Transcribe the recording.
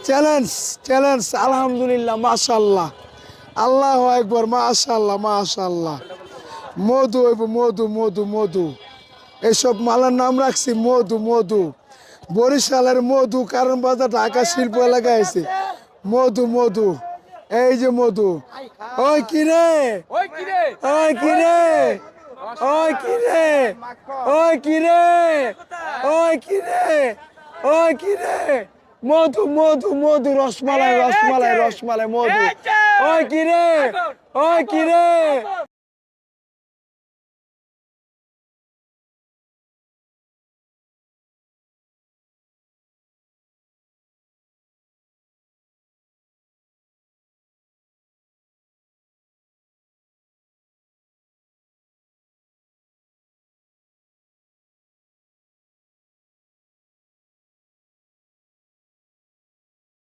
challenge challenge আলহামদুলিল্লাহ মাশাআল্লাহ আল্লাহু আকবার মাশাআল্লাহ মাশাআল্লাহ মধু হইব মধু মধু মধু এসব মালের নাম রাখছি মধু মধু বরিশালের মধু কারণ বাজার ঢাকা শিল্প এলাকায় আছে মধু মধু এই যে মধু ওই কিরে ওই কিরে ওই কিরে ওই কিরে ওই কিরে ওই কিরে ওই কিরে মধু মধু মধু রসমালাই রসমালাই রসমালাই মধু ওই কিরে ওই কিরে